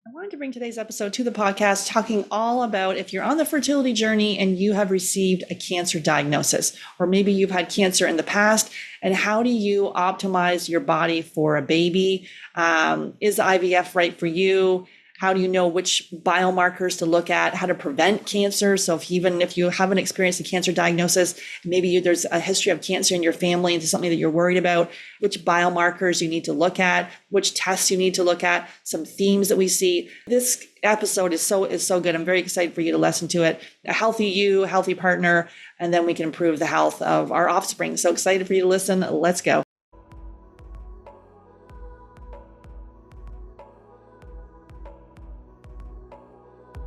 I wanted to bring today's episode to the podcast talking all about if you're on the fertility journey and you have received a cancer diagnosis, or maybe you've had cancer in the past, and how do you optimize your body for a baby? Is IVF right for you? How do you know which biomarkers to look at, how to prevent cancer? So even if you haven't experienced a cancer diagnosis, maybe there's a history of cancer in your family and it's something that you're worried about, which biomarkers you need to look at, which tests you need to look at, some themes that we see. This episode is so good. I'm very excited for you to listen to it. A healthy you, healthy partner, and then we can improve the health of our offspring. So excited for you to listen. Let's go.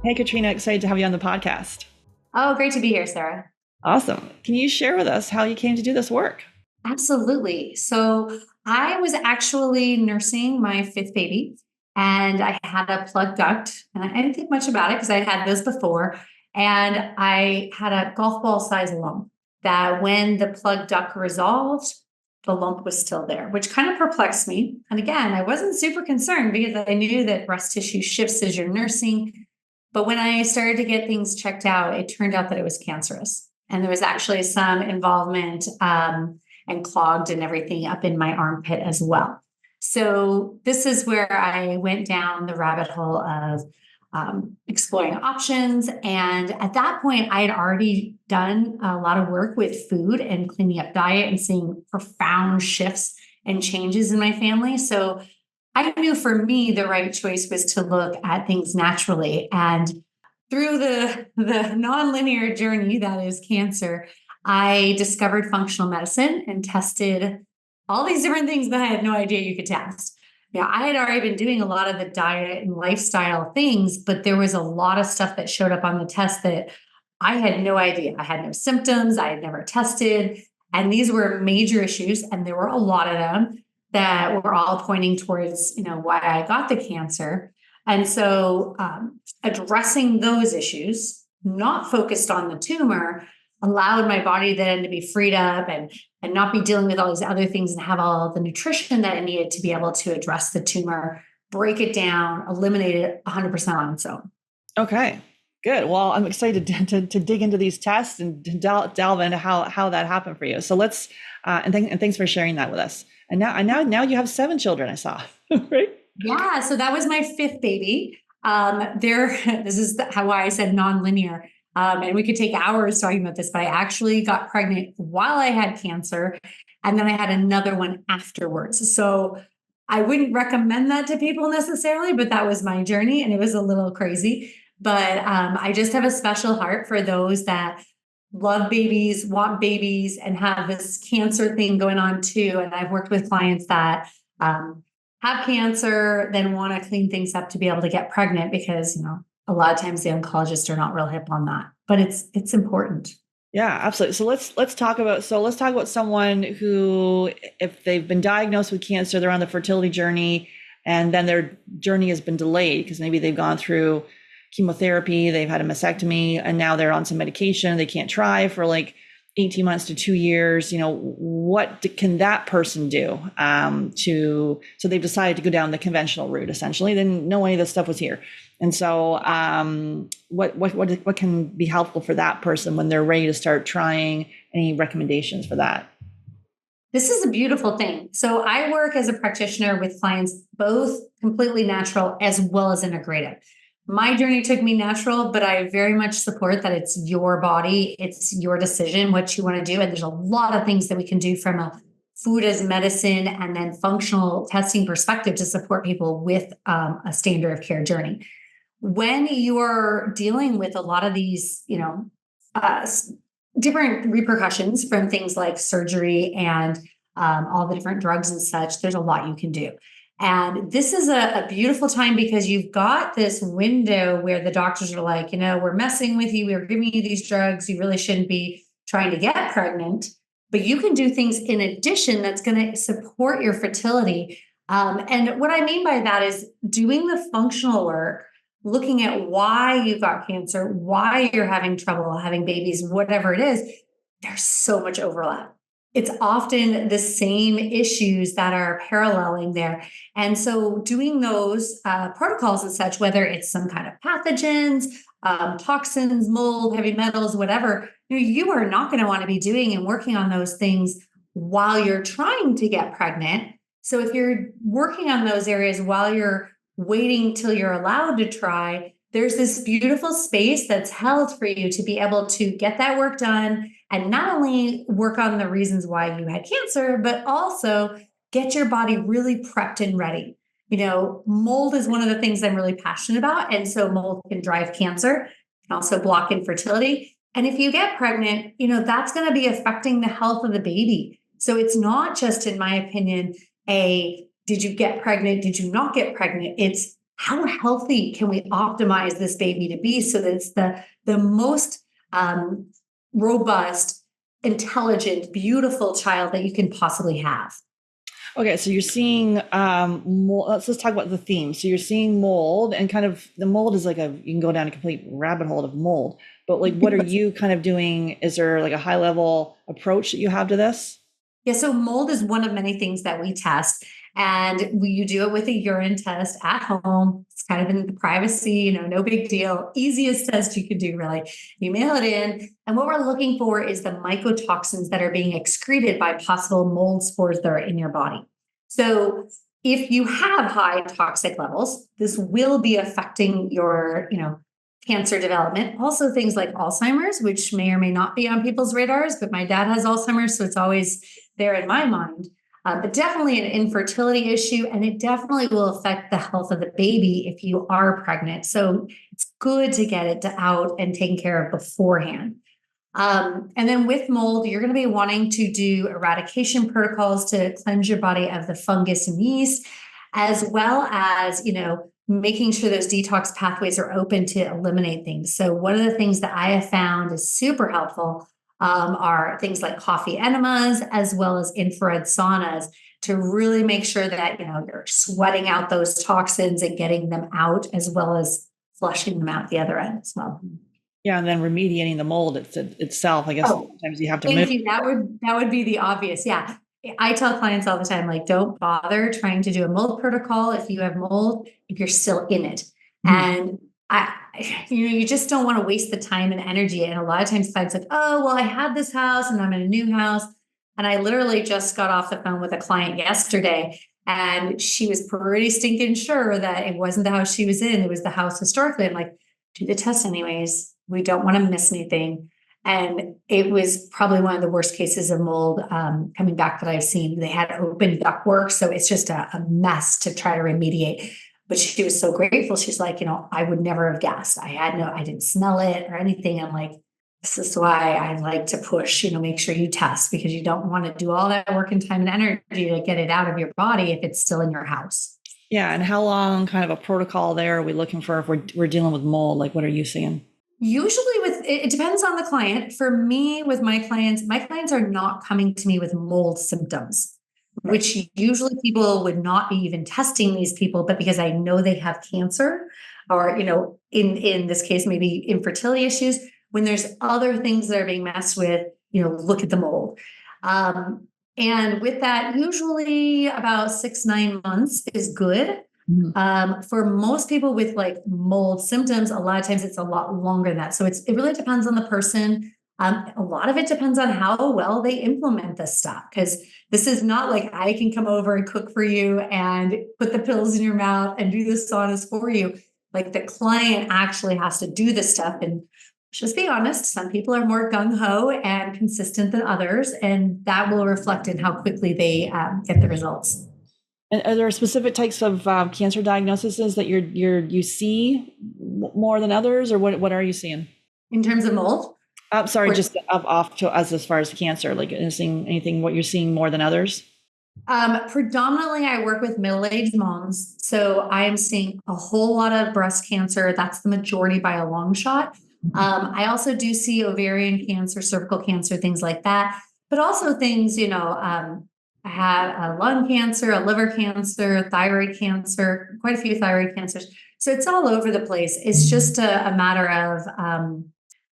Hey, Katrina, excited to have you on the podcast. Oh, great to be here, Sarah. Awesome. Can you share with us how you came to do this work? Absolutely. So I was actually nursing my fifth baby and I had a plugged duct and I didn't think much about it because I had those before. And I had a golf ball size lump that when the plugged duct resolved, the lump was still there, which kind of perplexed me. And again, I wasn't super concerned because I knew that breast tissue shifts as you're nursing. But when I started to get things checked out, it turned out that it was cancerous. And there was actually some involvement and clogged and everything up in my armpit as well. So this is where I went down the rabbit hole of exploring options. And at that point, I had already done a lot of work with food and cleaning up diet and seeing profound shifts and changes in my family. So I knew for me, the right choice was to look at things naturally. And through the nonlinear journey that is cancer, I discovered functional medicine and tested all these different things that I had no idea you could test. Yeah, I had already been doing a lot of the diet and lifestyle things, but there was a lot of stuff that showed up on the test that I had no idea. I had no symptoms. I had never tested. And these were major issues. And there were a lot of them that were all pointing towards, why I got the cancer. And so addressing those issues, not focused on the tumor, allowed my body then to be freed up and not be dealing with all these other things and have all the nutrition that it needed to be able to address the tumor, break it down, eliminate it 100% on its own. Okay, good. Well, I'm excited to dig into these tests and to delve into how that happened for you. So let's, and thanks for sharing that with us. And now you have 7 children, I saw, right? Yeah. So that was my fifth baby. This is how I said nonlinear. And we could take hours talking about this, but I actually got pregnant while I had cancer. And then I had another one afterwards. So I wouldn't recommend that to people necessarily, but that was my journey and it was a little crazy. But I just have a special heart for those that love babies, want babies, and have this cancer thing going on too. And I've worked with clients that have cancer, then want to clean things up to be able to get pregnant because, a lot of times the oncologists are not real hip on that, but it's important. Yeah, absolutely. So let's talk about someone who, if they've been diagnosed with cancer, they're on the fertility journey, and then their journey has been delayed because maybe they've gone through chemotherapy, they've had a mastectomy, and now they're on some medication. They can't try for like 18 months to 2 years. What can that person do so they've decided to go down the conventional route, essentially. They didn't know any of this stuff was here. And so what can be helpful for that person when they're ready to start trying? Any recommendations for that? This is a beautiful thing. So I work as a practitioner with clients, both completely natural as well as integrative. My journey took me natural, but I very much support that it's your body, it's your decision, what you want to do. And there's a lot of things that we can do from a food as medicine and then functional testing perspective to support people with a standard of care journey. When you're dealing with a lot of these, different repercussions from things like surgery and all the different drugs and such, there's a lot you can do. And this is a beautiful time because you've got this window where the doctors are like, we're messing with you. We're giving you these drugs. You really shouldn't be trying to get pregnant, but you can do things in addition that's going to support your fertility. And what I mean by that is doing the functional work, looking at why you got cancer, why you're having trouble having babies, whatever it is. There's so much overlap. it's often the same issues that are paralleling there. And so doing those protocols and such, whether it's some kind of pathogens, toxins, mold, heavy metals, whatever, you are not going to want to be doing and working on those things while you're trying to get pregnant. So if you're working on those areas while you're waiting till you're allowed to try, there's this beautiful space that's held for you to be able to get that work done and not only work on the reasons why you had cancer, but also get your body really prepped and ready. Mold is one of the things I'm really passionate about. And so mold can drive cancer, can also block infertility. And if you get pregnant, that's going to be affecting the health of the baby. So it's not just, in my opinion, did you get pregnant? Did you not get pregnant? It's how healthy can we optimize this baby to be so that it's the most robust, intelligent, beautiful child that you can possibly have. Okay, so you're seeing mold. Let's talk about the theme. So you're seeing mold, and kind of the mold is like you can go down a complete rabbit hole of mold. But like, what are you kind of doing? Is there like a high level approach that you have to this? Yeah, so mold is one of many things that we test, and you do it with a urine test at home. It's kind of in the privacy, no big deal. Easiest test you could do, really. You mail it in, and what we're looking for is the mycotoxins that are being excreted by possible mold spores that are in your body. So if you have high toxic levels, this will be affecting your, cancer development. Also things like Alzheimer's, which may or may not be on people's radars, but my dad has Alzheimer's, so it's always there in my mind. But definitely an infertility issue, and it definitely will affect the health of the baby if you are pregnant. So it's good to get it out and taken care of beforehand. And then with mold, you're going to be wanting to do eradication protocols to cleanse your body of the fungus and yeast, as well as, making sure those detox pathways are open to eliminate things. So one of the things that I have found is super helpful are things like coffee enemas, as well as infrared saunas, to really make sure that, you're sweating out those toxins and getting them out, as well as flushing them out the other end as well. Yeah, and then remediating the mold itself. I guess sometimes you have to Thank you. That would be the obvious. Yeah. I tell clients all the time, like, don't bother trying to do a mold protocol if you have mold, if you're still in it. And you just don't want to waste the time and energy. And a lot of times clients like, oh, well, I had this house and I'm in a new house. And I literally just got off the phone with a client yesterday, and she was pretty stinking sure that it wasn't the house she was in. It was the house historically. I'm like, do the test anyways. We don't want to miss anything. And it was probably one of the worst cases of mold coming back that I've seen. They had open ductwork, so it's just a mess to try to remediate. But she was so grateful. She's like, I would never have guessed. I didn't smell it or anything. I'm like, this is why I like to push, make sure you test, because you don't want to do all that work and time and energy to get it out of your body if it's still in your house. Yeah, and how long kind of a protocol there are we looking for if we're dealing with mold? Like, what are you seeing? Usually it depends on the client. For me, with my clients are not coming to me with mold symptoms, which usually people would not be even testing these people, but because I know they have cancer or, in this case, maybe infertility issues, when there's other things that are being messed with, look at the mold. And with that, usually about 6-9 months is good. For most people with like mold symptoms, a lot of times it's a lot longer than that. So it really depends on the person. A lot of it depends on how well they implement this stuff, because this is not like I can come over and cook for you and put the pills in your mouth and do the saunas for you. Like, the client actually has to do this stuff. And just be honest, some people are more gung-ho and consistent than others, and that will reflect in how quickly they get the results. And are there specific types of cancer diagnoses that you see more than others, or what are you seeing in terms of mold? Sorry, just off to as far as cancer, like anything what you're seeing more than others? Predominantly, I work with middle-aged moms, so I am seeing a whole lot of breast cancer. That's the majority by a long shot. I also do see ovarian cancer, cervical cancer, things like that, but also things, I had a lung cancer, a liver cancer, thyroid cancer, quite a few thyroid cancers. So it's all over the place. It's just a matter of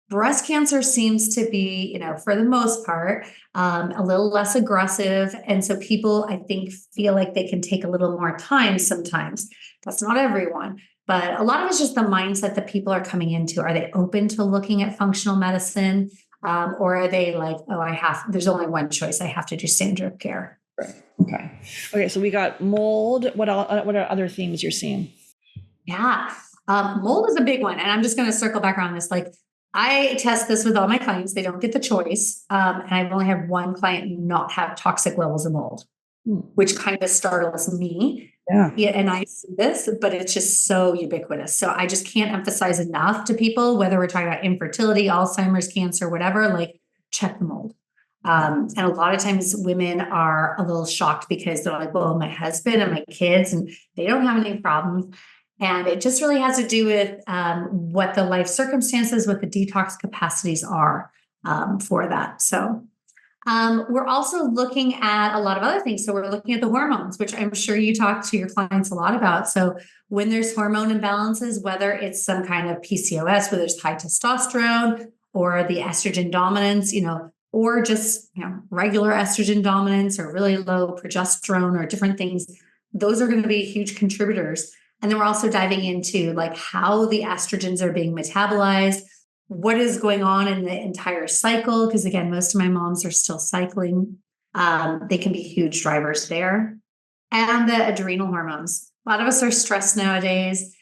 breast cancer seems to be, for the most part, a little less aggressive. And so people, I think, feel like they can take a little more time sometimes. That's not everyone, but a lot of it's just the mindset that people are coming into. Are they open to looking at functional medicine? Or are they like, oh, there's only one choice. I have to do standard of care. Okay. Okay. So we got mold. What are other themes you're seeing? Yeah. Mold is a big one. And I'm just going to circle back around this. Like, I test this with all my clients. They don't get the choice. And I've only had one client not have toxic levels of mold, which kind of startles me. Yeah. And I see this, but it's just so ubiquitous. So I just can't emphasize enough to people, whether we're talking about infertility, Alzheimer's, cancer, whatever, like check the mold. And a lot of times women are a little shocked because they're like, well, my husband and my kids, and they don't have any problems. And it just really has to do with what the life circumstances, what the detox capacities are for that. So we're also looking at a lot of other things. So we're looking at the hormones, which I'm sure you talk to your clients a lot about. So when there's hormone imbalances, whether it's some kind of PCOS, where there's high testosterone, or the estrogen dominance, or just regular estrogen dominance, or really low progesterone, or different things, those are going to be huge contributors. And then we're also diving into like how the estrogens are being metabolized, what is going on in the entire cycle. Because again, most of my moms are still cycling. They can be huge drivers there. And the adrenal hormones. A lot of us are stressed nowadays.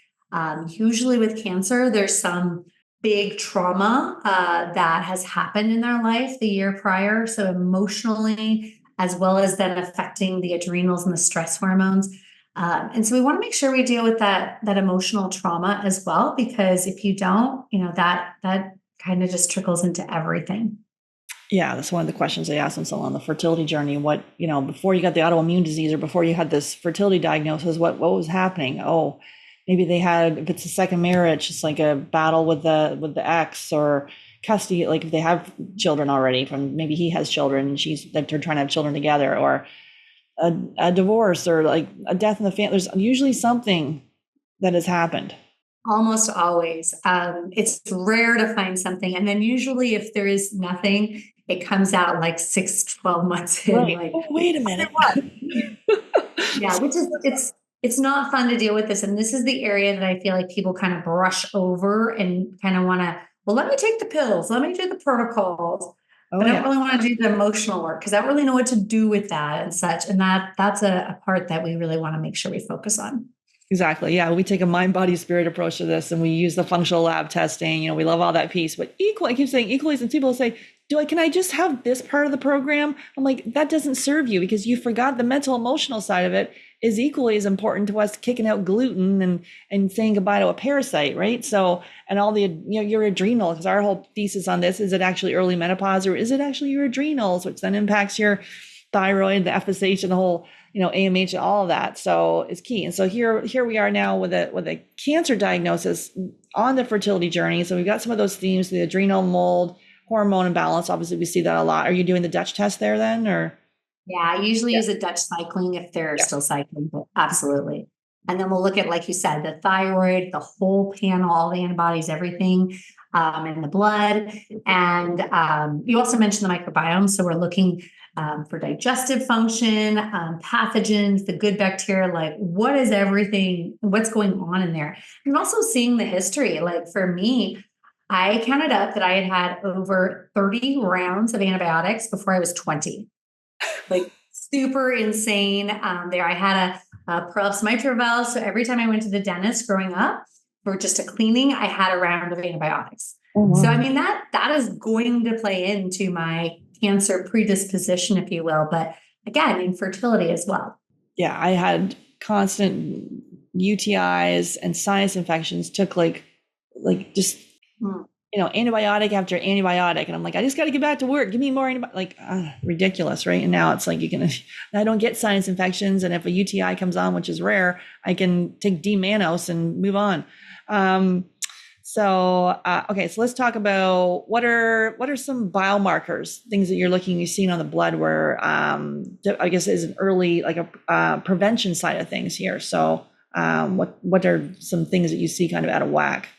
Usually with cancer, there's some big trauma that has happened in their life the year prior. So emotionally, as well as then affecting the adrenals and the stress hormones. And so we want to make sure we deal with that emotional trauma as well, because if you don't, that kind of just trickles into everything. Yeah, that's one of the questions I asked them. So on the fertility journey, what, before you got the autoimmune disease or before you had this fertility diagnosis, what was happening? Oh, maybe they had, if it's a second marriage, it's like a battle with the ex, or custody, like if they have children already, from maybe he has children and they're trying to have children together, or a divorce, or like a death in the family. There's usually something that has happened. Almost always. It's rare to find something. And then usually if there is nothing, it comes out like 6-12 months in. Right. Like, oh, wait a minute. Yeah, which is, it's not fun to deal with this. And this is the area that I feel like people kind of brush over and kind of want to, well, let me take the pills. Let me do the protocols. But I don't really want to do the emotional work because I don't really know what to do with that and such. And that's a part that we really want to make sure we focus on. Exactly. Yeah. We take a mind, body, spirit approach to this, and we use the functional lab testing. We love all that piece, but equally, I keep saying equally, and people say, can I just have this part of the program? I'm like, that doesn't serve you, because you forgot the mental, emotional side of it is equally as important to us, kicking out gluten and saying goodbye to a parasite. Right. So, and all the, your adrenals, because our whole thesis on this, is it actually early menopause, or is it actually your adrenals, which then impacts your thyroid, the FSH, and the whole, AMH, and all of that. So it's key. And so here we are now with a cancer diagnosis on the fertility journey. So we've got some of those themes, the adrenal, mold, hormone imbalance. Obviously we see that a lot. Are you doing the Dutch test there then, or? Yeah, I usually use a Dutch cycling if they're still cycling, but absolutely. And then we'll look at, like you said, the thyroid, the whole panel, all the antibodies, everything in the blood. And you also mentioned the microbiome. So we're looking for digestive function, pathogens, the good bacteria, like what is everything, what's going on in there. And also seeing the history. Like for me, I counted up that I had over 30 rounds of antibiotics before I was 20. Like super insane. There, I had a prolapsed mitral valve. So every time I went to the dentist growing up for just a cleaning, I had a round of antibiotics. Oh, wow. So, I mean, that is going to play into my cancer predisposition, if you will. But again, infertility as well. Yeah, I had constant UTIs and sinus infections, took like just, antibiotic after antibiotic. And I'm like, I just got to get back to work. Give me more antibiotic. Ridiculous, right? And now it's like, I don't get sinus infections. And if a UTI comes on, which is rare, I can take D-mannose and move on. Okay, so let's talk about what are some biomarkers, things that you've seen on the blood where, I guess is an early, like a prevention side of things here. So what are some things that you see kind of out of whack?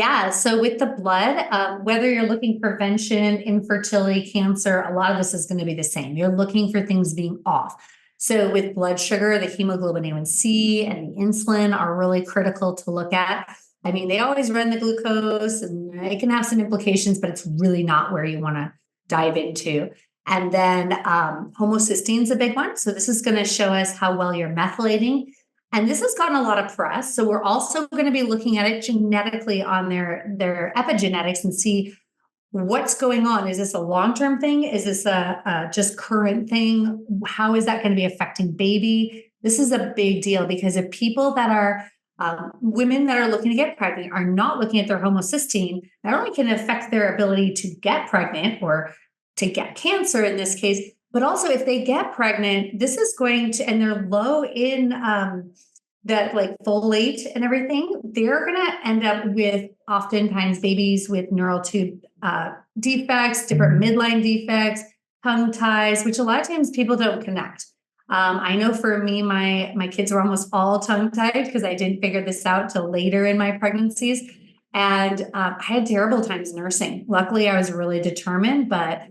Yeah. So with the blood, whether you're looking prevention, infertility, cancer, a lot of this is going to be the same. You're looking for things being off. So with blood sugar, the hemoglobin A1C and the insulin are really critical to look at. I mean, they always run the glucose and it can have some implications, but it's really not where you want to dive into. And then homocysteine is a big one. So this is going to show us how well you're methylating. And this has gotten a lot of press. So we're also going to be looking at it genetically on their epigenetics and see what's going on. Is this a long-term thing? Is this a just current thing? How is that going to be affecting baby? This is a big deal because if people that are women that are looking to get pregnant are not looking at their homocysteine, not only can it affect their ability to get pregnant or to get cancer in this case, but also if they get pregnant, this is going to, and they're low in that like folate and everything, they're going to end up with oftentimes babies with neural tube defects, different midline defects, tongue ties, which a lot of times people don't connect. I know for me, my kids were almost all tongue tied because I didn't figure this out till later in my pregnancies. And I had terrible times nursing. Luckily, I was really determined, but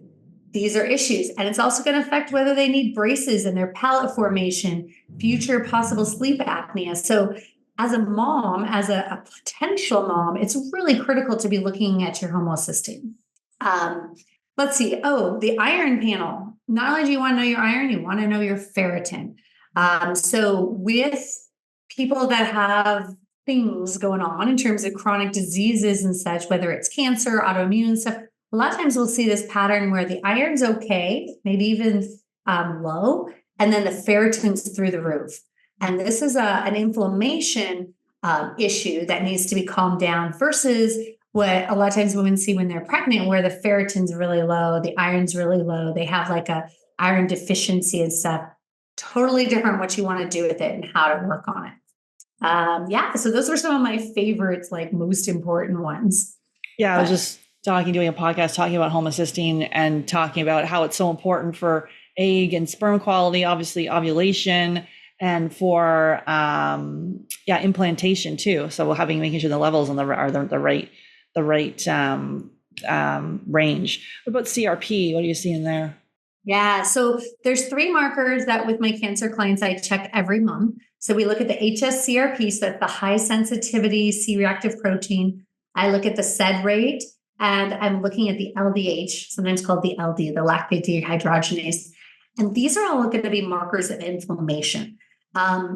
these are issues. And it's also going to affect whether they need braces and their palate formation, future possible sleep apnea. So as a mom, as a potential mom, it's really critical to be looking at your homocysteine. Let's see. Oh, the iron panel. Not only do you want to know your iron, you want to know your ferritin. So with people that have things going on in terms of chronic diseases and such, whether it's cancer, autoimmune stuff, a lot of times we'll see this pattern where the iron's okay, maybe even low, and then the ferritin's through the roof. And this is an inflammation issue that needs to be calmed down versus what a lot of times women see when they're pregnant, where the ferritin's really low, the iron's really low, they have like a iron deficiency and stuff. Totally different what you want to do with it and how to work on it. Yeah, so those are some of my favorites, like most important ones. Yeah, I was just doing a podcast talking about homocysteine and talking about how it's so important for egg and sperm quality, obviously ovulation, and for implantation too. So making sure the levels are the right range. What about CRP? What are you seeing there? Yeah, so there's 3 markers that with my cancer clients I check every month. So we look at the HSCRP, so that's the high sensitivity C-reactive protein. I look at the SED rate, and I'm looking at the LDH, sometimes called the LD, the lactate dehydrogenase. And these are all going to be markers of inflammation.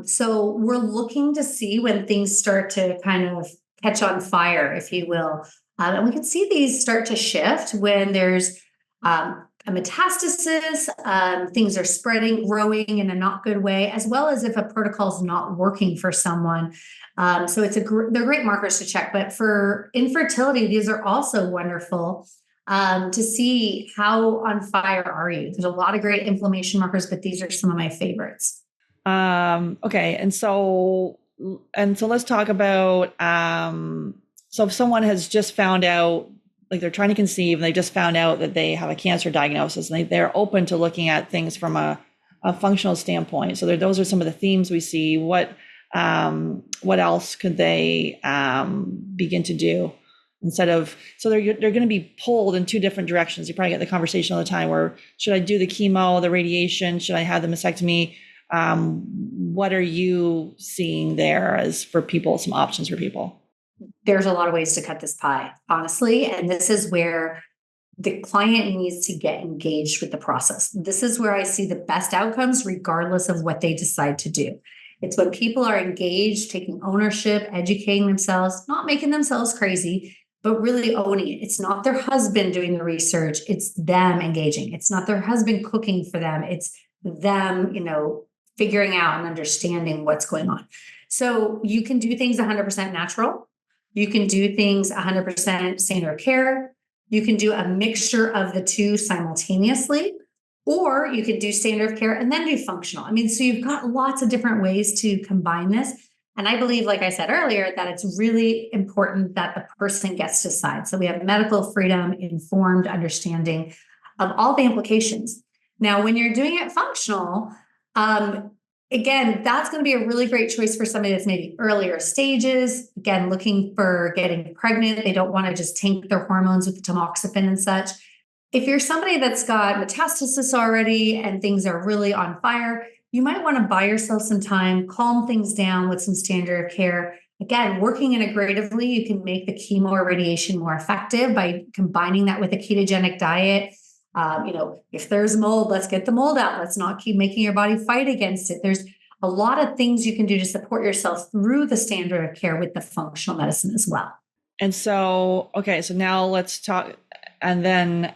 So we're looking to see when things start to kind of catch on fire, if you will. And we can see these start to shift when there's a metastasis, things are spreading, growing in a not good way, as well as if a protocol is not working for someone. So they're great markers to check. But for infertility, these are also wonderful to see how on fire are you. There's a lot of great inflammation markers, but these are some of my favorites. Okay. And so let's talk about, so if someone has just found out, like they're trying to conceive and they just found out that they have a cancer diagnosis and they're open to looking at things from a functional standpoint. So those are some of the themes we see. What else could they begin to do instead of, so they're going to be pulled in 2 different directions. You probably get the conversation all the time where, should I do the chemo, the radiation? Should I have the mastectomy? What are you seeing there as for people, some options for people? There's a lot of ways to cut this pie, honestly. And this is where the client needs to get engaged with the process. This is where I see the best outcomes, regardless of what they decide to do. It's when people are engaged, taking ownership, educating themselves, not making themselves crazy, but really owning it. It's not their husband doing the research. It's them engaging. It's not their husband cooking for them. It's them, figuring out and understanding what's going on. So you can do things 100% natural. You can do things 100% standard of care. You can do a mixture of the 2 simultaneously, or you can do standard of care and then do functional. So you've got lots of different ways to combine this. And I believe, like I said earlier, that it's really important that the person gets to decide. So we have medical freedom, informed understanding of all the implications. Now, when you're doing it functional, again, that's going to be a really great choice for somebody that's maybe earlier stages, again, looking for getting pregnant. They don't want to just tank their hormones with the tamoxifen and such. If you're somebody that's got metastasis already and things are really on fire, you might want to buy yourself some time, calm things down with some standard of care. Again, working integratively, you can make the chemo or radiation more effective by combining that with a ketogenic diet. If there's mold, let's get the mold out. Let's not keep making your body fight against it. There's a lot of things you can do to support yourself through the standard of care with the functional medicine as well. And so, okay, so now let's talk. And then,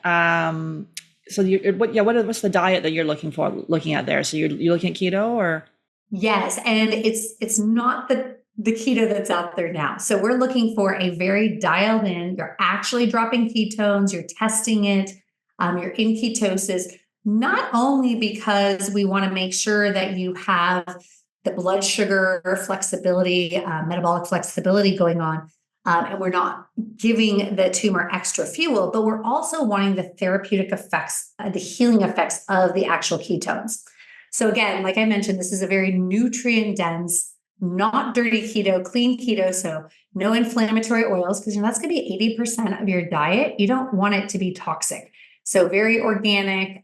what's the diet that you're looking at there? So you're looking at keto or? Yes, and it's not the keto that's out there now. So we're looking for a very dialed in. You're actually dropping ketones. You're testing it. You're in ketosis. Not only because we want to make sure that you have the blood sugar flexibility, metabolic flexibility going on, and we're not giving the tumor extra fuel, but we're also wanting the therapeutic effects, the healing effects of the actual ketones. So again, like I mentioned, this is a very nutrient dense, not dirty keto, clean keto. So no inflammatory oils, because that's going to be 80% of your diet. You don't want it to be toxic. So very organic,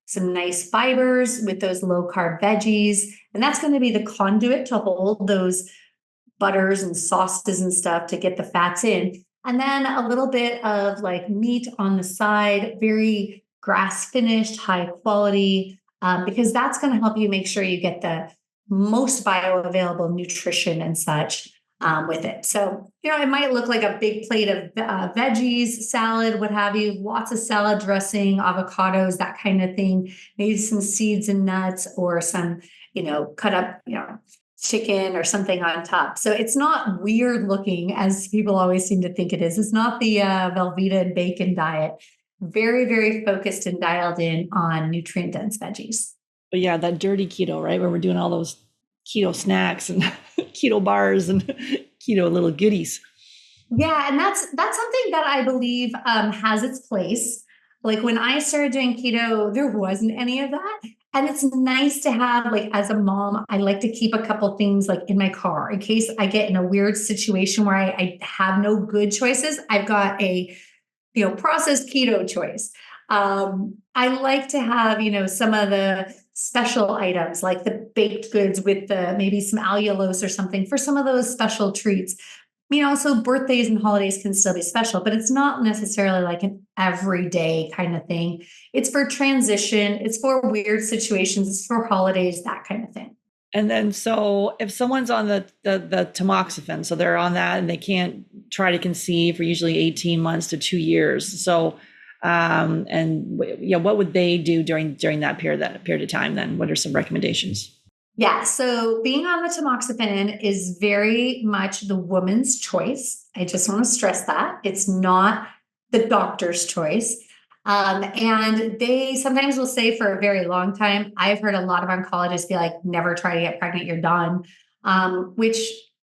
some nice fibers with those low carb veggies. And that's going to be the conduit to hold those butters and sauces and stuff to get the fats in. And then a little bit of like meat on the side, very grass finished, high quality, because that's going to help you make sure you get the most bioavailable nutrition and such with it. So, it might look like a big plate of veggies, salad, what have you, lots of salad dressing, avocados, that kind of thing, maybe some seeds and nuts or some, cut up, chicken or something on top. So it's not weird looking as people always seem to think it is. It's not the Velveeta and bacon diet. Very, very focused and dialed in on nutrient dense veggies. But yeah, that dirty keto, right? Where we're doing all those keto snacks and keto bars and keto little goodies. Yeah. And that's something that I believe has its place. Like when I started doing keto, there wasn't any of that. And it's nice to have, like, as a mom, I like to keep a couple things like in my car in case I get in a weird situation where I have no good choices. I've got a, processed keto choice. I like to have, some of the special items like the baked goods with the maybe some allulose or something for some of those special treats. So birthdays and holidays can still be special, but it's not necessarily like an everyday kind of thing. It's for transition. It's for weird situations. It's for holidays, that kind of thing. And then, so if someone's on the tamoxifen, so they're on that and they can't try to conceive for usually 18 months to 2 years. So, what would they do during that period of time? Then, what are some recommendations? Yeah. So being on the tamoxifen is very much the woman's choice. I just want to stress that it's not the doctor's choice. And they sometimes will say for a very long time, I've heard a lot of oncologists be like, never try to get pregnant, you're done. Which,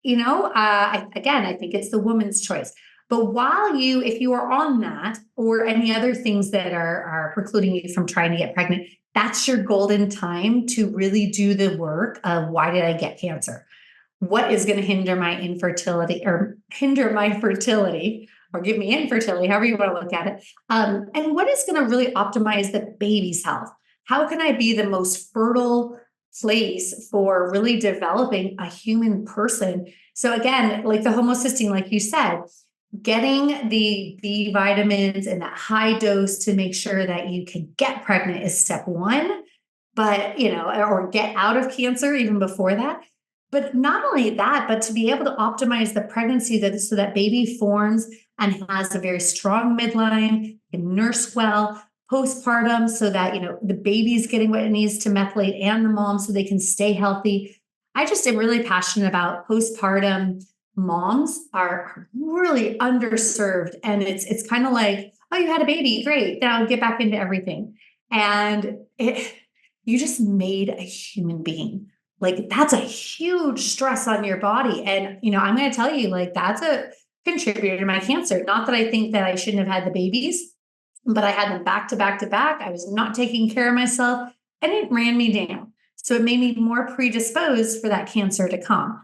I think it's the woman's choice. But if you are on that or any other things that are precluding you from trying to get pregnant, that's your golden time to really do the work of why did I get cancer? What is going to hinder my infertility or hinder my fertility or give me infertility, however you want to look at it. And what is going to really optimize the baby's health? How can I be the most fertile place for really developing a human person? So again, like the homocysteine, like you said, getting the B vitamins and that high dose to make sure that you can get pregnant is step one, but, or get out of cancer even before that. But not only that, but to be able to optimize the pregnancy so that baby forms and has a very strong midline, can nurse well, postpartum, so that, the baby's getting what it needs to methylate and the mom so they can stay healthy. I just am really passionate about postpartum. Moms are really underserved, and it's kind of like, oh, you had a baby, great, now get back into everything. And you just made a human being. Like, that's a huge stress on your body. And, I'm going to tell you, like, that's a contributor to my cancer. Not that I think that I shouldn't have had the babies, but I had them back to back to back. I was not taking care of myself and it ran me down. So it made me more predisposed for that cancer to come.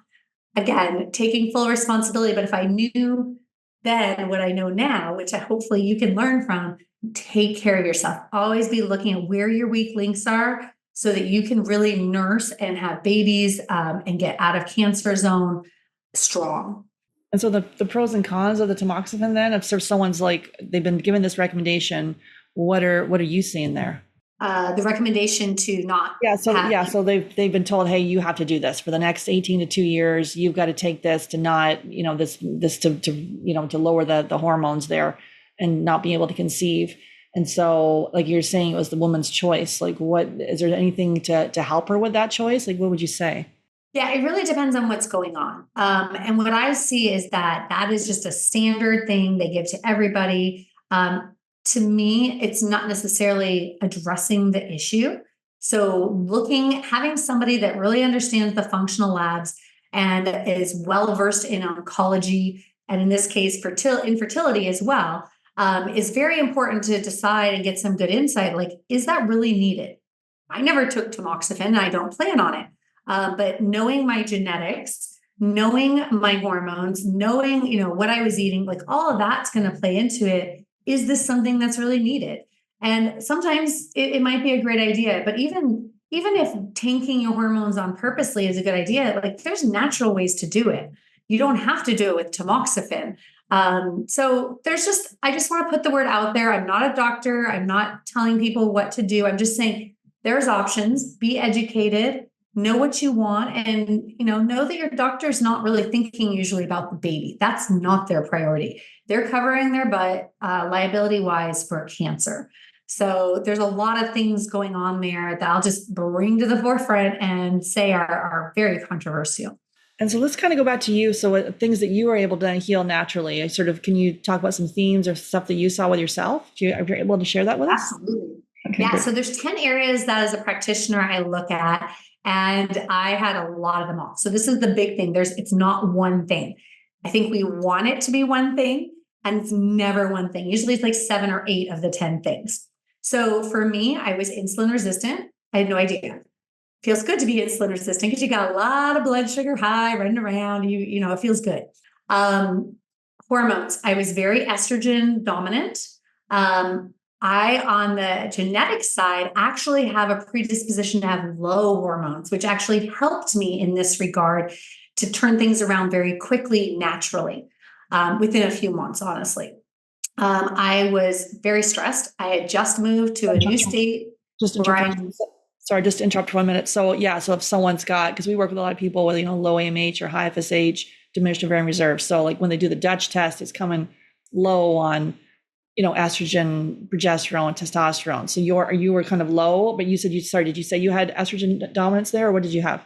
Again, taking full responsibility. But if I knew then what I know now, which hopefully you can learn from, take care of yourself. Always be looking at where your weak links are so that you can really nurse and have babies and get out of cancer zone strong. And so the pros and cons of the tamoxifen then, if someone's like, they've been given this recommendation, what are you seeing there? The recommendation to not so they've been told, hey, you have to do this for the next 18 to 2 years. You've got to take this to not, this to lower the hormones there and not be able to conceive. And so, like you're saying, it was the woman's choice. Like, what is there anything to help her with that choice? Like, what would you say? Yeah, it really depends on what's going on. And what I see is that is just a standard thing they give to everybody. To me, it's not necessarily addressing the issue. So having somebody that really understands the functional labs and is well-versed in oncology, and in this case, infertility as well, is very important to decide and get some good insight. Like, is that really needed? I never took tamoxifen and I don't plan on it. But knowing my genetics, knowing my hormones, knowing, what I was eating, like all of that's going to play into it. Is this something that's really needed? And sometimes it might be a great idea, but even if tanking your hormones on purposely is a good idea, like there's natural ways to do it. You don't have to do it with tamoxifen. So I just want to put the word out there. I'm not a doctor. I'm not telling people what to do. I'm just saying there's options. Be educated. Know what you want, and know that your doctor's not really thinking usually about the baby. That's not their priority. They're covering their butt liability wise for cancer. So there's a lot of things going on there that I'll just bring to the forefront and say are very controversial. And so let's kind of go back to you. So things that you were able to heal naturally, can you talk about some themes or stuff that you saw with yourself? Are you able to share that with us? Absolutely. Okay, yeah. great. So there's 10 areas that as a practitioner I look at, and I had a lot of them all. So this is the big thing. It's not one thing. I think we want it to be one thing, and it's never one thing. Usually it's like 7 or 8 of the 10 things. So for me, I was insulin resistant. I had no idea. Feels good to be insulin resistant because you got a lot of blood sugar high running around. It feels good. Hormones. I was very estrogen dominant. On the genetic side, actually have a predisposition to have low hormones, which actually helped me in this regard to turn things around very quickly, naturally, within a few months, honestly. I was very stressed. I had just moved to a new state. Sorry, just to interrupt for 1 minute. So if someone's got, because we work with a lot of people with, low AMH or high FSH, diminished ovarian reserve. So like when they do the Dutch test, it's coming low on estrogen, progesterone, testosterone. So you were kind of low, but you said did you say you had estrogen dominance there, or what did you have?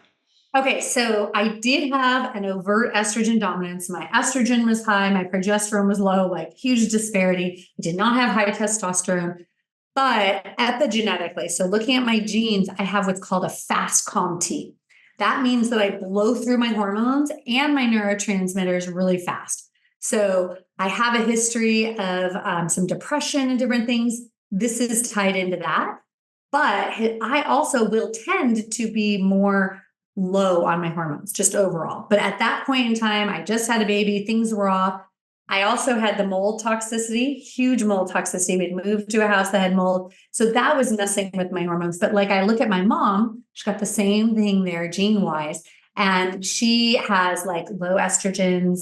Okay, so I did have an overt estrogen dominance. My estrogen was high, my progesterone was low, like huge disparity. I did not have high testosterone, but epigenetically, so looking at my genes, I have what's called a fast COMT. That means that I blow through my hormones and my neurotransmitters really fast. So I have a history of some depression and different things. This is tied into that. But I also will tend to be more low on my hormones, just overall. But at that point in time, I just had a baby. Things were off. I also had the mold toxicity, huge mold toxicity. We'd moved to a house that had mold. So that was messing with my hormones. But like I look at my mom, she's got the same thing there gene-wise. And she has like low estrogens.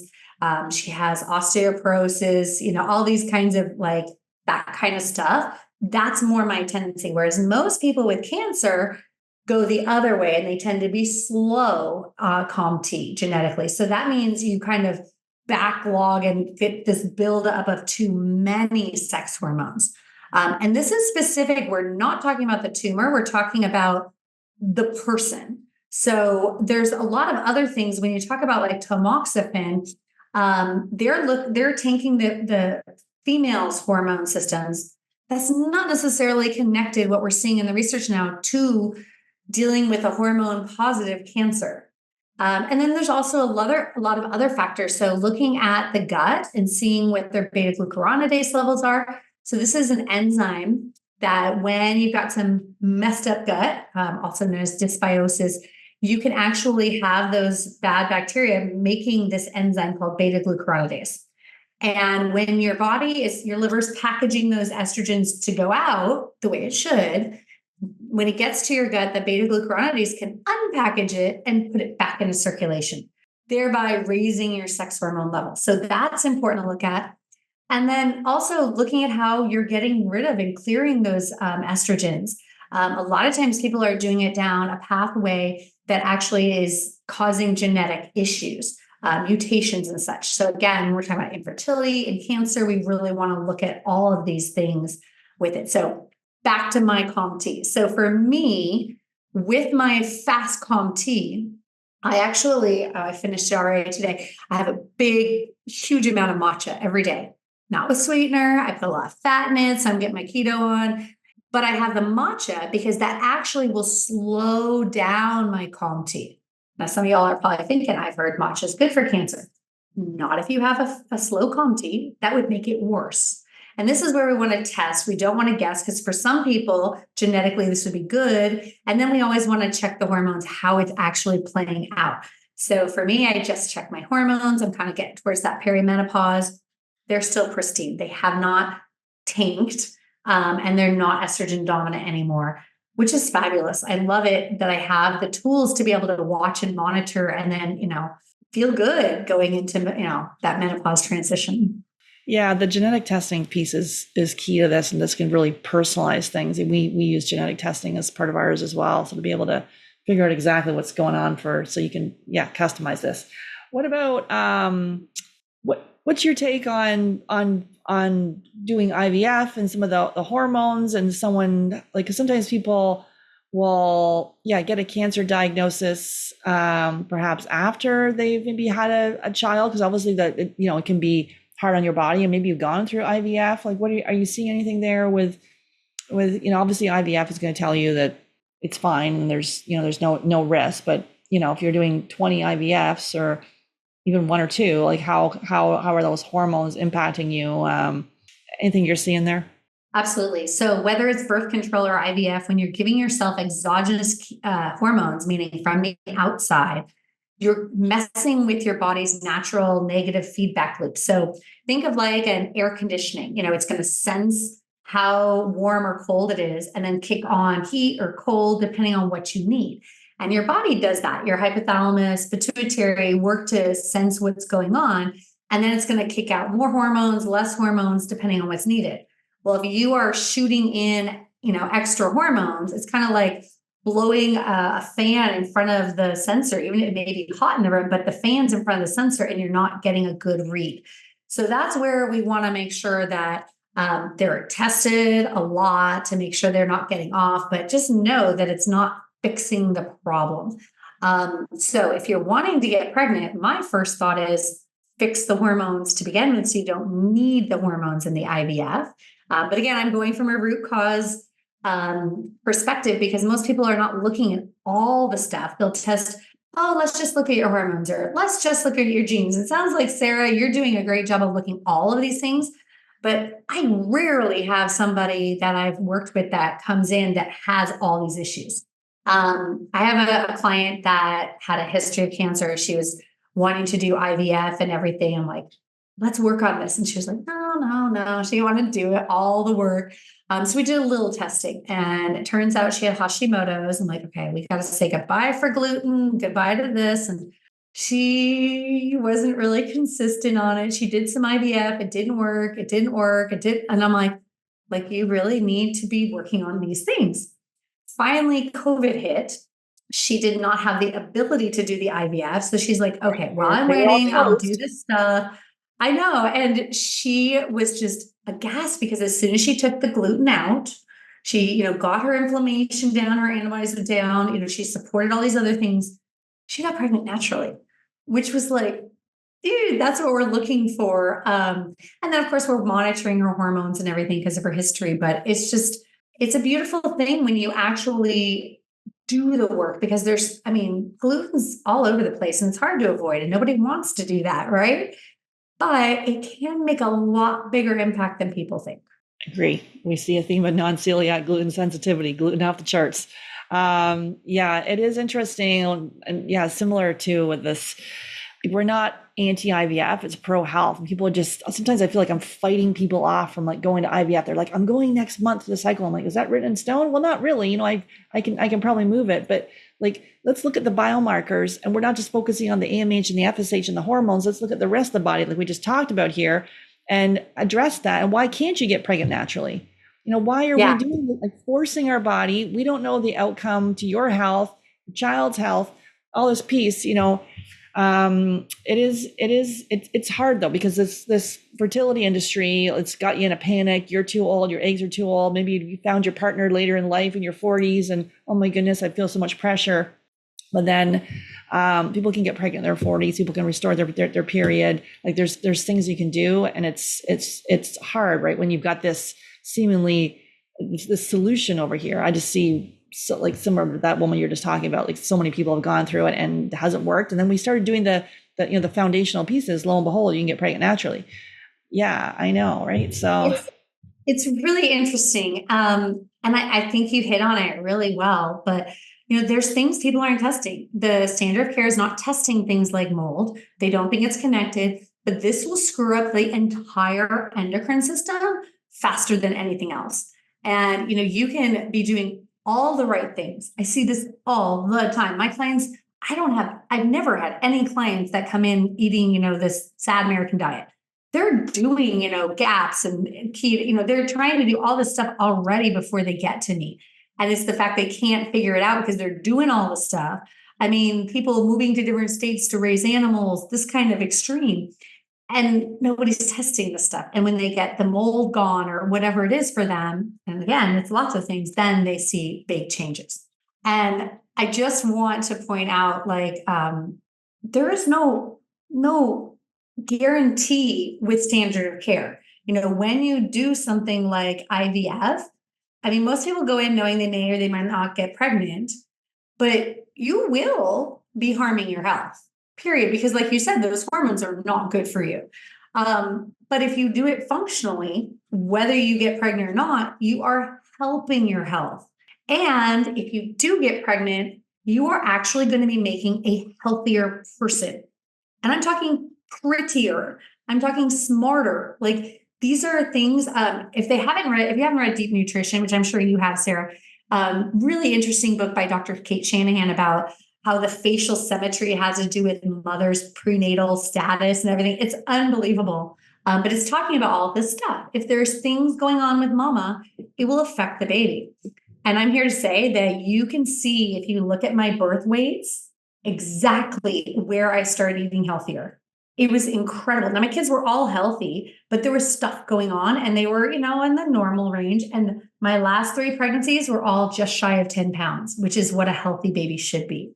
She has osteoporosis, all these kinds of like that kind of stuff. That's more my tendency. Whereas most people with cancer go the other way and they tend to be slow COMT genetically. So that means you kind of backlog and get this buildup of too many sex hormones. And this is specific. We're not talking about the tumor. We're talking about the person. So there's a lot of other things when you talk about like tamoxifen. They're taking the female's hormone systems. That's not necessarily connected, what we're seeing in the research now, to dealing with a hormone positive cancer. And then there's also a lot of other factors. So looking at the gut and seeing what their beta glucuronidase levels are. So this is an enzyme that when you've got some messed up gut, also known as dysbiosis, you can actually have those bad bacteria making this enzyme called beta-glucuronidase. And when your liver's packaging those estrogens to go out the way it should, when it gets to your gut, the beta-glucuronidase can unpackage it and put it back into circulation, thereby raising your sex hormone levels. So that's important to look at. And then also looking at how you're getting rid of and clearing those estrogens. A lot of times people are doing it down a pathway that actually is causing genetic issues, mutations and such. So again, we're talking about infertility and cancer. We really want to look at all of these things with it. So back to my COMT. So for me, with my fast COMT, I finished it already today. I have a huge amount of matcha every day. Not with sweetener. I put a lot of fat in it, so I'm getting my keto on. But I have the matcha because that actually will slow down my COMT. Now, some of y'all are probably thinking, I've heard matcha is good for cancer. Not if you have a slow COMT. That would make it worse. And this is where we want to test. We don't want to guess because for some people, genetically, this would be good. And then we always want to check the hormones, how it's actually playing out. So for me, I just check my hormones. I'm kind of getting towards that perimenopause. They're still pristine. They have not tanked, and they're not estrogen dominant anymore, which is fabulous. I love it that I have the tools to be able to watch and monitor and then, feel good going into, that menopause transition. Yeah, the genetic testing piece is key to this, and this can really personalize things. And we use genetic testing as part of ours as well. So to be able to figure out exactly what's going on so you can, customize this. What about, what's your take on doing IVF and some of the hormones and someone, like, 'cause sometimes people will, get a cancer diagnosis, perhaps after they've maybe had a child, because obviously that, it can be hard on your body, and maybe you've gone through IVF. Like, are you seeing anything there with, obviously IVF is going to tell you that it's fine and there's no risk, but, if you're doing 20 IVFs or even one or two, like how are those hormones impacting you? Anything you're seeing there? Absolutely. So whether it's birth control or IVF, when you're giving yourself exogenous hormones, meaning from the outside, you're messing with your body's natural negative feedback loop. So think of like an air conditioning, it's going to sense how warm or cold it is and then kick on heat or cold, depending on what you need. And your body does that. Your hypothalamus, pituitary work to sense what's going on. And then it's going to kick out more hormones, less hormones, depending on what's needed. Well, if you are shooting in, extra hormones, it's kind of like blowing a fan in front of the sensor. Even it may be hot in the room, but the fan's in front of the sensor and you're not getting a good read. So that's where we want to make sure that they're tested a lot to make sure they're not getting off, but just know that it's not fixing the problem. So if you're wanting to get pregnant, my first thought is fix the hormones to begin with so you don't need the hormones in the IVF. But again, I'm going from a root cause perspective because most people are not looking at all the stuff. They'll test, let's just look at your hormones or let's just look at your genes. It sounds like, Sarah, you're doing a great job of looking all of these things, but I rarely have somebody that I've worked with that comes in that has all these issues. I have a client that had a history of cancer. She was wanting to do IVF and everything. I'm like, let's work on this. And she was like, no. She wanted to do it, all the work. So we did a little testing and it turns out she had Hashimoto's. I'm like, okay, we got to say goodbye for gluten, goodbye to this. And she wasn't really consistent on it. She did some IVF. It didn't work. And I'm like, you really need to be working on these things. Finally, COVID hit. She did not have the ability to do the IVF. So she's like, okay, while I'm waiting, I'll do this stuff. I know. And she was just aghast because as soon as she took the gluten out, she, got her inflammation down, her antibodies were down, she supported all these other things. She got pregnant naturally, which was like, dude, that's what we're looking for. And then of course we're monitoring her hormones and everything because of her history, but it's a beautiful thing when you actually do the work because gluten's all over the place and it's hard to avoid and nobody wants to do that, right? But it can make a lot bigger impact than people think. Agree. We see a theme of non-celiac gluten sensitivity, gluten off the charts. Yeah, it is interesting. And yeah, similar to with this, we're not anti-IVF, it's pro-health. And people just, sometimes I feel like I'm fighting people off from like going to IVF. They're like, I'm going next month to the cycle. I'm like, is that written in stone? Well, not really. I can probably move it, but like, let's look at the biomarkers, and we're not just focusing on the AMH and the FSH and the hormones. Let's look at the rest of the body, like we just talked about here, and address that. And why can't you get pregnant naturally? Why are we Yeah. doing like forcing our body? We don't know the outcome to your health, your child's health, all this piece, it's hard though, because this fertility industry, it's got you in a panic. You're too old, your eggs are too old. Maybe you found your partner later in life in your 40s, and oh my goodness, I feel so much pressure. But then people can get pregnant in their 40s. People can restore their period. Like there's things you can do, and it's hard, right? When you've got this seemingly this solution over here. I just see like similar to that woman you're just talking about. Like so many people have gone through it and it hasn't worked. And then we started doing the foundational pieces. Lo and behold, you can get pregnant naturally. Yeah, I know, right? So It's really interesting. And I think you hit on it really well, but there's things people aren't testing. The standard of care is not testing things like mold. They don't think it's connected, but this will screw up the entire endocrine system faster than anything else. And you can be doing all the right things. I see this all the time. My clients, I've never had any clients that come in eating, this sad American diet. They're doing, gaps and keto, they're trying to do all this stuff already before they get to me. And it's the fact they can't figure it out because they're doing all the stuff. I mean, people moving to different states to raise animals, this kind of extreme. And nobody's testing the stuff. And when they get the mold gone or whatever it is for them, and again, it's lots of things, then they see big changes. And I just want to point out, like, there is no guarantee with standard of care. When you do something like IVF, I mean, most people go in knowing they may or they might not get pregnant, but you will be harming your health, period. Because like you said, those hormones are not good for you. But if you do it functionally, whether you get pregnant or not, you are helping your health. And if you do get pregnant, you are actually going to be making a healthier person. And I'm talking prettier. I'm talking smarter. Like these are things, if you haven't read Deep Nutrition, which I'm sure you have, Sarah, really interesting book by Dr. Kate Shanahan about how the facial symmetry has to do with mother's prenatal status and everything. It's unbelievable. But it's talking about all this stuff. If there's things going on with mama, it will affect the baby. And I'm here to say that you can see, if you look at my birth weights, exactly where I started eating healthier. It was incredible. Now, my kids were all healthy, but there was stuff going on and they were, in the normal range. And my last 3 pregnancies were all just shy of 10 pounds, which is what a healthy baby should be.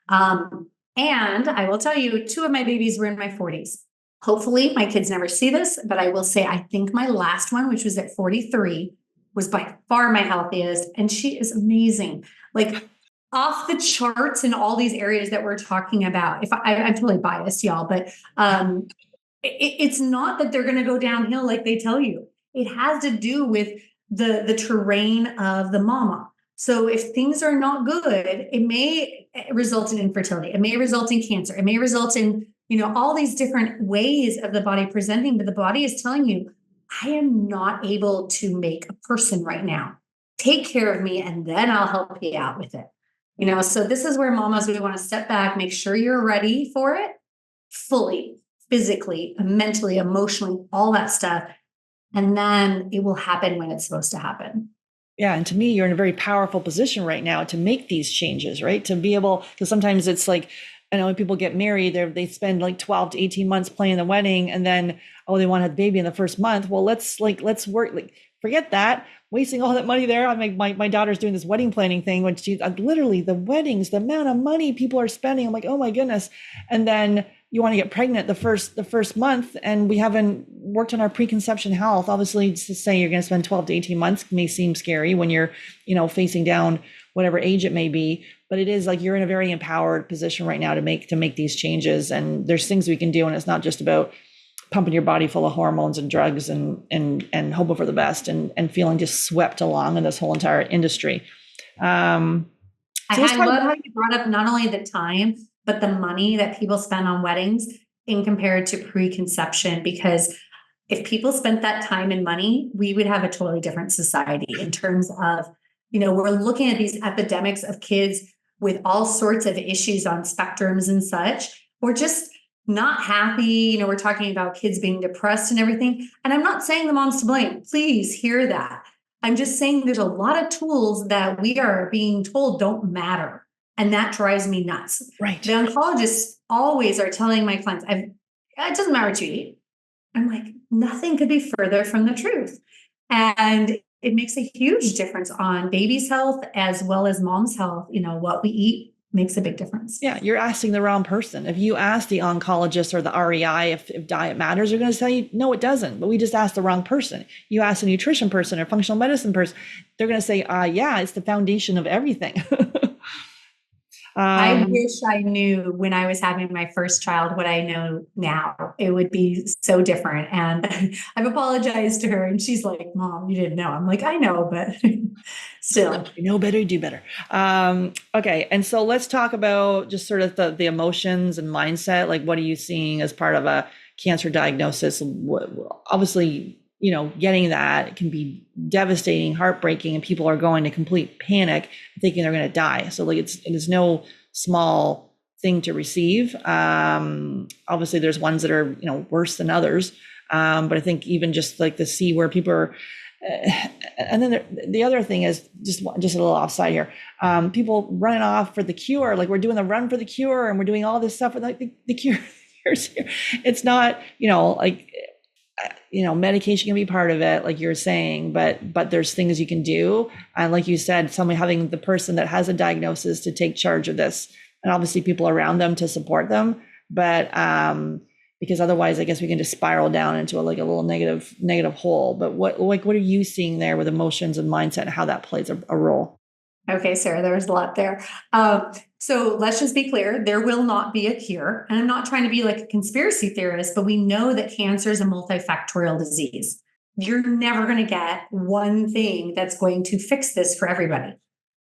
And I will tell you, 2 of my babies were in my 40s. Hopefully my kids never see this, but I will say, I think my last one, which was at 43, was by far my healthiest. And she is amazing. Like off the charts in all these areas that we're talking about. I'm totally biased, y'all, but it's not that they're going to go downhill like they tell you. It has to do with the terrain of the mama. So if things are not good, it may result in infertility. It may result in cancer. It may result in, all these different ways of the body presenting, but the body is telling you, I am not able to make a person right now. Take care of me and then I'll help you out with it. So this is where mamas, we want to step back, make sure you're ready for it fully, physically, mentally, emotionally, all that stuff. And then it will happen when it's supposed to happen. Yeah. And to me, you're in a very powerful position right now to make these changes, right? To be able, because sometimes it's like, I know when people get married, they spend like 12 to 18 months planning the wedding, and then, they want to have a baby in the first month. Well, let's work, forget that, wasting all that money there. I mean, my daughter's doing this wedding planning thing, when she's literally the weddings, the amount of money people are spending. I'm like, oh my goodness. And then you want to get pregnant the first month, and we haven't worked on our preconception health. Obviously, to say you're going to spend 12 to 18 months may seem scary when you're, facing down whatever age it may be, but it is like you're in a very empowered position right now to make these changes. And there's things we can do, and it's not just about pumping your body full of hormones and drugs and hoping for the best and feeling just swept along in this whole entire industry. I love how you brought up not only the time, but the money that people spend on weddings in compared to preconception, because if people spent that time and money, we would have a totally different society in terms of, we're looking at these epidemics of kids with all sorts of issues on spectrums and such, or just not happy. We're talking about kids being depressed and everything. And I'm not saying the mom's to blame. Please hear that. I'm just saying there's a lot of tools that we are being told don't matter. And that drives me nuts. Right. The oncologists always are telling my clients, it doesn't matter what you eat. I'm like, nothing could be further from the truth. And it makes a huge difference on baby's health as well as mom's health. What we eat makes a big difference. Yeah, you're asking the wrong person. If you ask the oncologist or the REI if diet matters, they're going to tell you, no, it doesn't. But we just asked the wrong person. You ask a nutrition person or functional medicine person, they're going to say, yeah, it's the foundation of everything. I wish I knew when I was having my first child what I know now. It would be so different. And I've apologized to her and she's like, Mom, you didn't know. I'm like, I know, but still. You know better, do better. Okay. And so let's talk about just sort of the emotions and mindset. Like, what are you seeing as part of a cancer diagnosis? Obviously, getting that can be devastating, heartbreaking, and people are going to complete panic thinking they're going to die. So like it is no small thing to receive. Obviously there's ones that are, worse than others. But I think even just like to see where people are, and then the other thing is just a little offside here. People running off for the cure, like we're doing the run for the cure and we're doing all this stuff with like the cure. It's not, medication can be part of it, like you're saying, but there's things you can do. And like you said, somebody having the person that has a diagnosis to take charge of this, and obviously people around them to support them. But because otherwise, I guess we can just spiral down into a little negative hole. But what are you seeing there with emotions and mindset and how that plays a role? Okay, Sarah, there was a lot there. So let's just be clear. There will not be a cure. And I'm not trying to be like a conspiracy theorist, but we know that cancer is a multifactorial disease. You're never going to get one thing that's going to fix this for everybody,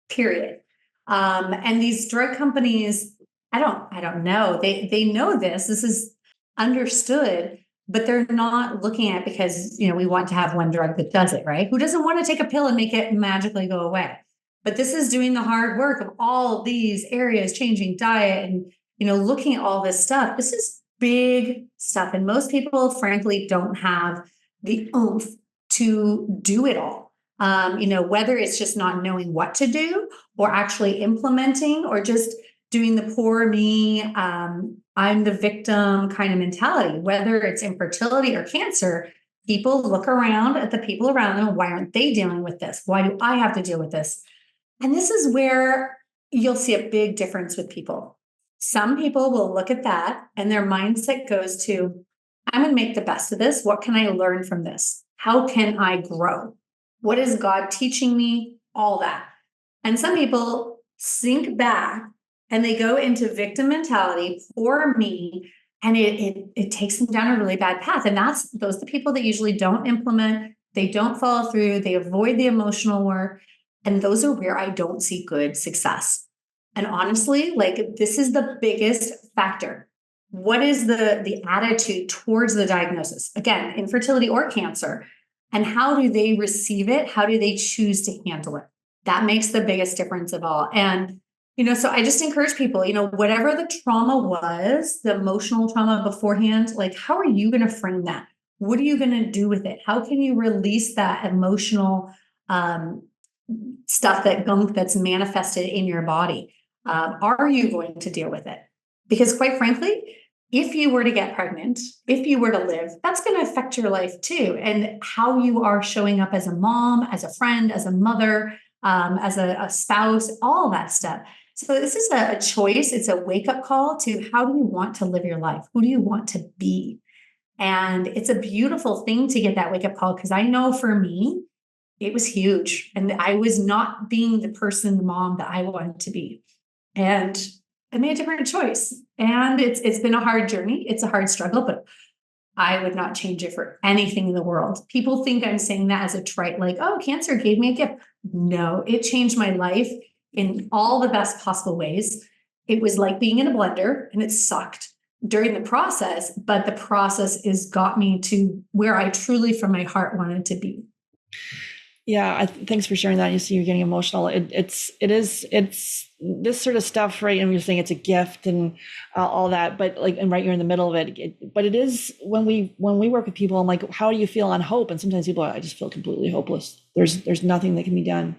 period. And these drug companies, I don't know. They know this. This is understood, but they're not looking at it because, we want to have one drug that does it, right? Who doesn't want to take a pill and make it magically go away? But this is doing the hard work of all these areas, changing diet and, looking at all this stuff. This is big stuff. And most people, frankly, don't have the oomph to do it all. Whether it's just not knowing what to do or actually implementing or just doing the poor me, I'm the victim kind of mentality, whether it's infertility or cancer. People look around at the people around them. Why aren't they dealing with this? Why do I have to deal with this? And this is where you'll see a big difference with people. Some people will look at that and their mindset goes to, I'm going to make the best of this. What can I learn from this? How can I grow? What is God teaching me? All that. And some people sink back and they go into victim mentality, poor me, and it takes them down a really bad path. And those are the people that usually don't implement, they don't follow through, they avoid the emotional work. And those are where I don't see good success. And honestly, this is the biggest factor. What is the attitude towards the diagnosis? Again, infertility or cancer. And how do they receive it? How do they choose to handle it? That makes the biggest difference of all. And, so I just encourage people, whatever the trauma was, the emotional trauma beforehand, how are you going to frame that? What are you going to do with it? How can you release that emotional stuff, that gunk that's manifested in your body? Are you going to deal with it? Because quite frankly, if you were to get pregnant, if you were to live, that's going to affect your life too. And how you are showing up as a mom, as a friend, as a mother, as a spouse, all that stuff. So this is a choice. It's a wake-up call to how do you want to live your life? Who do you want to be? And it's a beautiful thing to get that wake-up call, because I know for me, it was huge. And I was not being the person, the mom that I wanted to be. And I made a different choice. And it's been a hard journey. It's a hard struggle, but I would not change it for anything in the world. People think I'm saying that as a trite, like, oh, cancer gave me a gift. No, it changed my life in all the best possible ways. It was like being in a blender, and it sucked during the process, but the process is got me to where I truly from my heart wanted to be. Yeah, thanks for sharing that. You see, you're getting emotional. It's this sort of stuff, right? And you're saying it's a gift and all that, but like, and right, you're in the middle of it. But it is when we work with people, I'm like, how do you feel on hope? And sometimes people are, I just feel completely hopeless. There's nothing that can be done,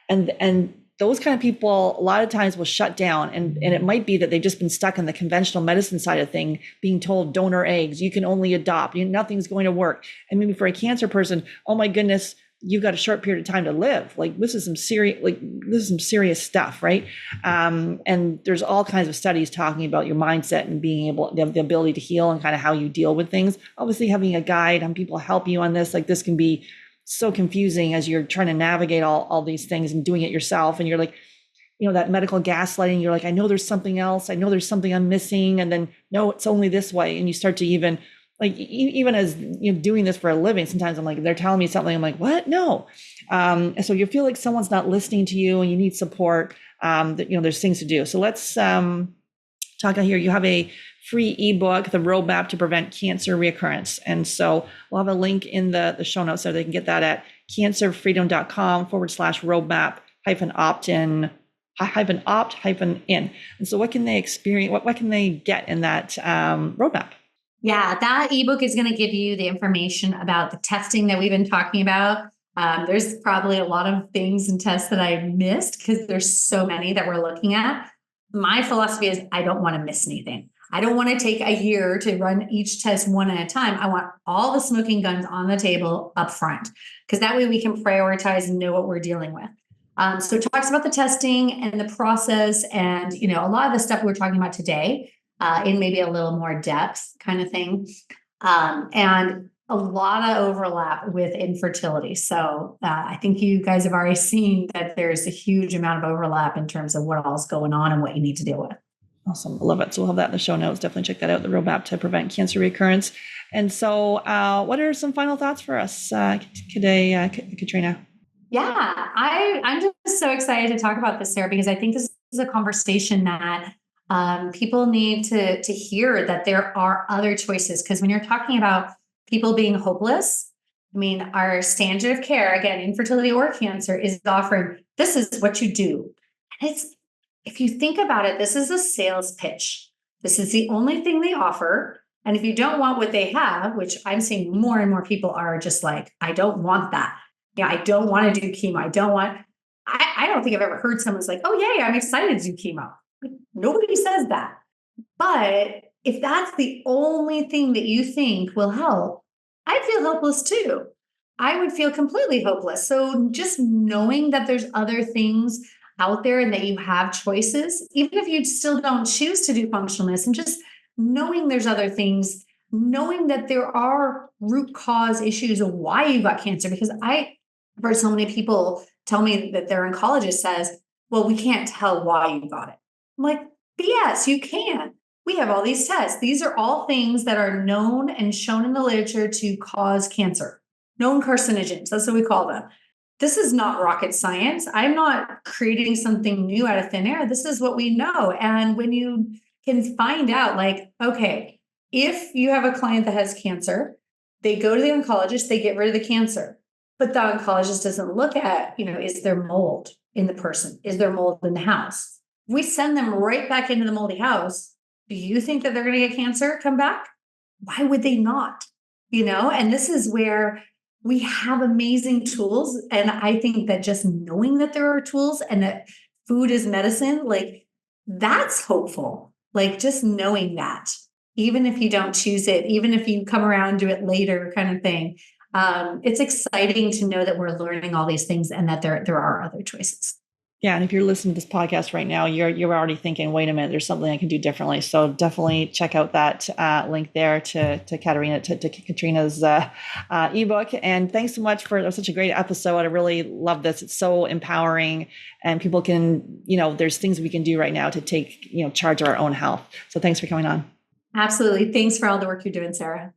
and those kind of people a lot of times will shut down, and it might be that they've just been stuck in the conventional medicine side of thing, being told donor eggs, you can only adopt, nothing's going to work. And maybe for a cancer person, oh my goodness, you've got a short period of time to live. Like this is some serious stuff, right? And there's all kinds of studies talking about your mindset and being able to have the ability to heal and kind of how you deal with things. Obviously, having a guide and people help you on this, like this can be so confusing as you're trying to navigate all these things and doing it yourself. And you're like, that medical gaslighting, you're like, I know there's something else. I know there's something I'm missing. And then, no, it's only this way. And you start to even as doing this for a living, sometimes I'm like, they're telling me something. I'm like, what? No. And so you feel like someone's not listening to you and you need support. There's things to do. So let's talk out here. You have a free ebook, The Roadmap to Prevent Cancer Reoccurrence. And so we'll have a link in the show notes so they can get that at cancerfreedom.com/roadmap-opt-in. And so what can they experience? What can they get in that roadmap? Yeah, that ebook is going to give you the information about the testing that we've been talking about. There's probably a lot of things and tests that I missed because there's so many that we're looking at. My philosophy is I don't want to miss anything. I don't want to take a year to run each test one at a time. I want all the smoking guns on the table up front because that way we can prioritize and know what we're dealing with. So it talks about the testing and the process and, a lot of the stuff we're talking about today. In maybe a little more depth kind of thing. And a lot of overlap with infertility. So I think you guys have already seen that there's a huge amount of overlap in terms of what all's going on and what you need to deal with. Awesome. I love it. So we'll have that in the show notes. Definitely check that out, The Roadmap to Prevent Cancer Recurrence. And so what are some final thoughts for us today, Katrina? Yeah, I'm just so excited to talk about this, Sarah, because I think this is a conversation that people need to hear that there are other choices. Because when you're talking about people being hopeless, I mean, our standard of care, again, infertility or cancer, is offering, this is what you do. And if you think about it, this is a sales pitch. This is the only thing they offer. And if you don't want what they have, which I'm seeing more and more people are just like, I don't want that. I don't want to do chemo. I don't think I've ever heard someone's like, oh, yeah, I'm excited to do chemo. Nobody says that. But if that's the only thing that you think will help, I'd feel hopeless too. I would feel completely hopeless. So just knowing that there's other things out there and that you have choices, even if you still don't choose to do functional medicine, just knowing there's other things, knowing that there are root cause issues of why you got cancer. Because I've heard so many people tell me that their oncologist says, well, we can't tell why you got it. I'm like, yes, you can. We have all these tests. These are all things that are known and shown in the literature to cause cancer. Known carcinogens, that's what we call them. This is not rocket science. I'm not creating something new out of thin air. This is what we know. And when you can find out, like, okay, if you have a client that has cancer, they go to the oncologist, they get rid of the cancer. But the oncologist doesn't look at, is there mold in the person? Is there mold in the house? We send them right back into the moldy house. Do you think that they're going to get cancer, come back? Why would they not? And this is where we have amazing tools. And I think that just knowing that there are tools and that food is medicine, like that's hopeful. Like just knowing that, even if you don't choose it, even if you come around and do it later kind of thing. It's exciting to know that we're learning all these things and that there are other choices. Yeah. And if you're listening to this podcast right now, you're already thinking, wait a minute, there's something I can do differently. So definitely check out that link there to Katrina's ebook. And thanks so much for such a great episode. I really love this. It's so empowering and people can, there's things we can do right now to take, charge of our own health. So thanks for coming on. Absolutely. Thanks for all the work you're doing, Sarah.